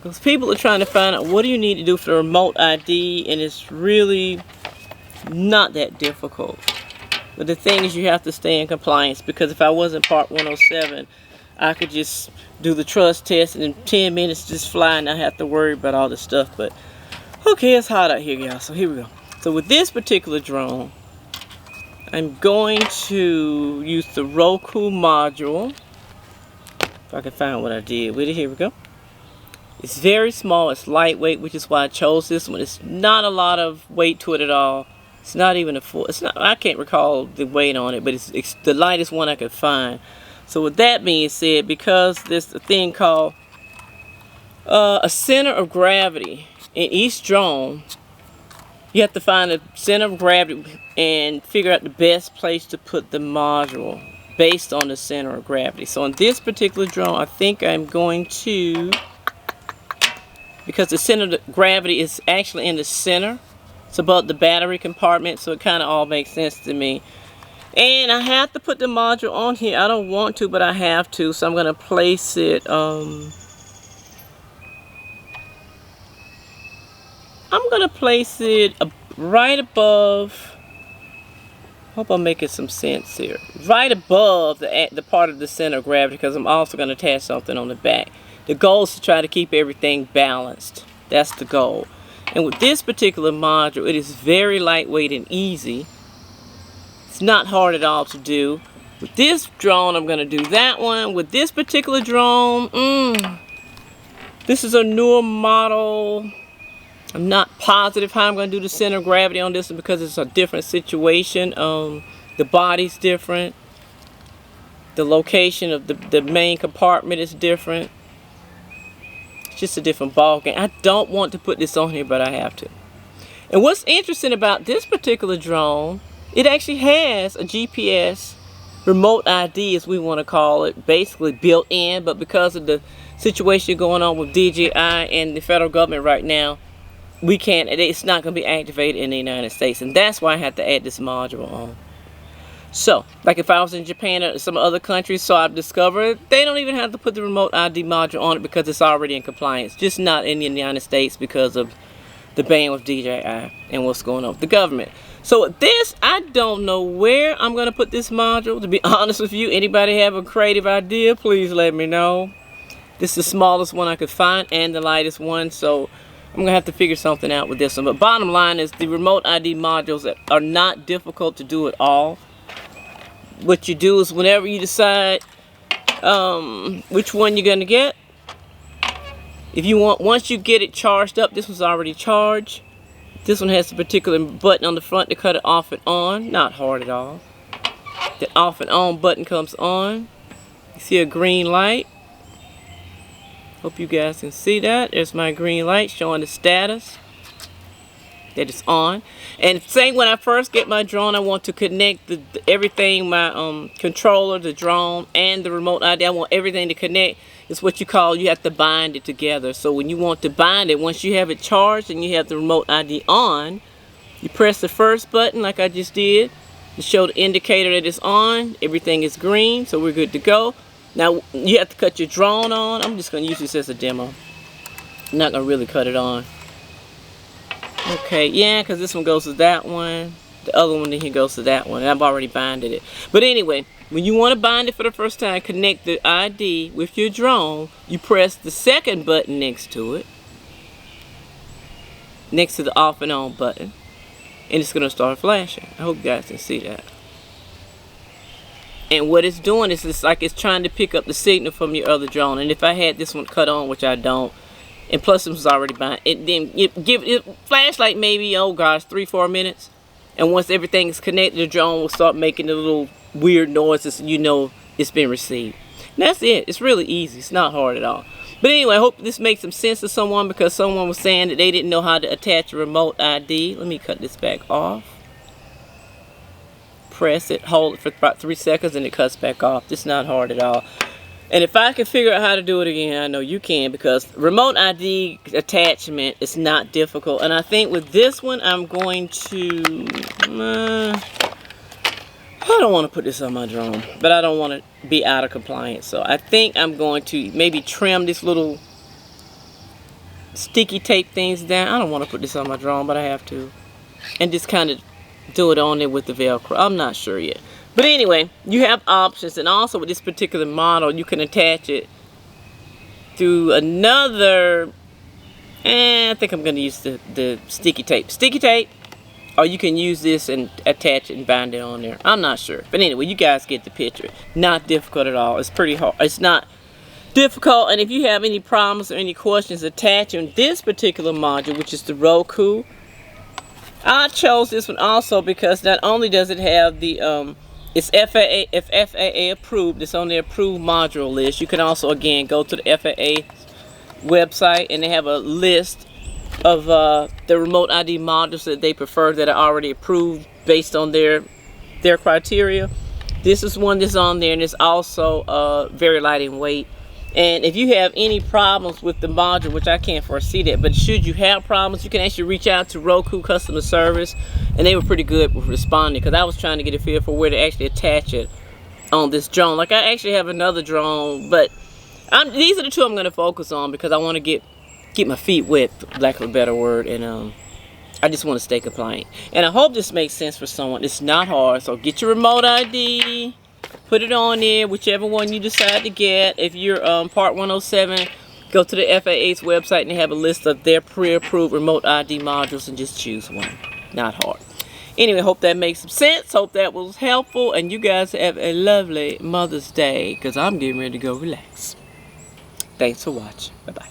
Because people are trying to find out what do you need to do for the remote ID, and it's really not that difficult. But the thing is, you have to stay in compliance, because if I wasn't Part 107, I could just do the trust test and in 10 minutes just fly and not have to worry about all this stuff. But okay, it's hot out here, y'all, so here we go. So with this particular drone, I'm going to use the Roku module. If I can find what I did with it, here we go. It's very small, it's lightweight, which is why I chose this one. It's not a lot of weight to it at all. It's not even a full, it's not, I can't recall the weight on it, but it's the lightest one I could find. So with that being said, because there's a thing called a center of gravity in each drone, you have to find a center of gravity and figure out the best place to put the module based on the center of gravity. So in this particular drone, I think I'm going to, because the center of gravity is actually in the center, it's above the battery compartment, so it kind of all makes sense to me. And I have to put the module on here. I don't want to, but I have to, so I'm going to place it, I'm going to place it right above, hope I'm making some sense here, right above the part of the center of gravity, because I'm also going to attach something on the back. The goal is to try to keep everything balanced. That's the goal. And with this particular module, it is very lightweight and easy. It's not hard at all to do. With this drone, I'm going to do that one. With this particular drone, this is a newer model. I'm not positive how I'm going to do the center of gravity on this one, because it's a different situation. The body's different. The location of the main compartment is different. It's just a different ball game. I don't want to put this on here, but I have to. And what's interesting about this particular drone, it actually has a GPS remote ID, as we want to call it, basically built in. But because of the situation going on with DJI and the federal government right now, we can't, it's not going to be activated in the United States, and that's why I had to add this module on. So, like if I was in Japan or some other countries, so I've discovered they don't even have to put the remote ID module on it, because it's already in compliance. Just not in the United States because of the ban with DJI and what's going on with the government. So with this, I don't know where I'm going to put this module. To be honest with you, anybody have a creative idea, please let me know. This is the smallest one I could find and the lightest one, so I'm going to have to figure something out with this one. But bottom line is, the remote ID modules are not difficult to do at all. What you do is, whenever you decide which one you're going to get, if you want, once you get it charged up, this one's already charged. This one has a particular button on the front to cut it off and on. Not hard at all. The off and on button comes on. You see a green light. Hope you guys can see that. There's my green light showing the status that it's on. And same when I first get my drone, I want to connect everything, my controller, the drone, and the remote ID. I want everything to connect. It's what you have to bind it together. So when you want to bind it, once you have it charged and you have the remote ID on, you press the first button like I just did to show the indicator that it's on. Everything is green, so we're good to go. Now, you have to cut your drone on. I'm just going to use this as a demo. I'm not going to really cut it on. Okay, yeah, because this one goes to that one. The other one then here goes to that one. I've already binded it. But anyway, when you want to bind it for the first time, connect the ID with your drone, you press the second button next to it. Next to the off and on button. And it's going to start flashing. I hope you guys can see that. And what it's doing is it's like it's trying to pick up the signal from your other drone. And if I had this one cut on, which I don't, and plus it was already bound, it flash like maybe, oh gosh, 3-4 minutes. And once everything is connected, the drone will start making the little weird noises, and you know it's been received. And that's it. It's really easy. It's not hard at all. But anyway, I hope this makes some sense to someone, because someone was saying that they didn't know how to attach a remote ID. Let me cut this back off. Press it, hold it for about 3 seconds, and it cuts back off. It's not hard at all. And if I can figure out how to do it again, I know you can, because remote ID attachment is not difficult. And I think with this one, I'm going to, I don't want to put this on my drone, but I don't want to be out of compliance. So I think I'm going to maybe trim this little sticky tape things down. I don't want to put this on my drone, but I have to. And just kind of do it on there with the Velcro. I'm not sure yet. But anyway, you have options. And also with this particular model, you can attach it through another... I think I'm going to use the sticky tape. Sticky tape. Or you can use this and attach it and bind it on there. I'm not sure. But anyway, you guys get the picture. Not difficult at all. It's pretty hard. It's not difficult. And if you have any problems or any questions attaching this particular module, which is the Roku, I chose this one also because not only does it have the it's FAA approved. It's on the approved module list. You can also again go to the FAA website and they have a list of the remote ID modules that they prefer that are already approved based on their criteria. This is one that's on there, and it's also very light in weight. And if you have any problems with the module, which I can't foresee that, but should you have problems, you can actually reach out to Roku customer service, and they were pretty good with responding, because I was trying to get a feel for where to actually attach it on this drone. Like, I actually have another drone, but these are the two I'm going to focus on because I want to get my feet wet, for lack of a better word, and I just want to stay compliant. And I hope this makes sense for someone. It's not hard, so get your remote ID. Put it on there, whichever one you decide to get. If you're Part 107, go to the FAA's website and they have a list of their pre-approved remote ID modules and just choose one. Not hard. Anyway, hope that makes some sense. Hope that was helpful. And you guys have a lovely Mother's Day because I'm getting ready to go relax. Thanks for watching. Bye-bye.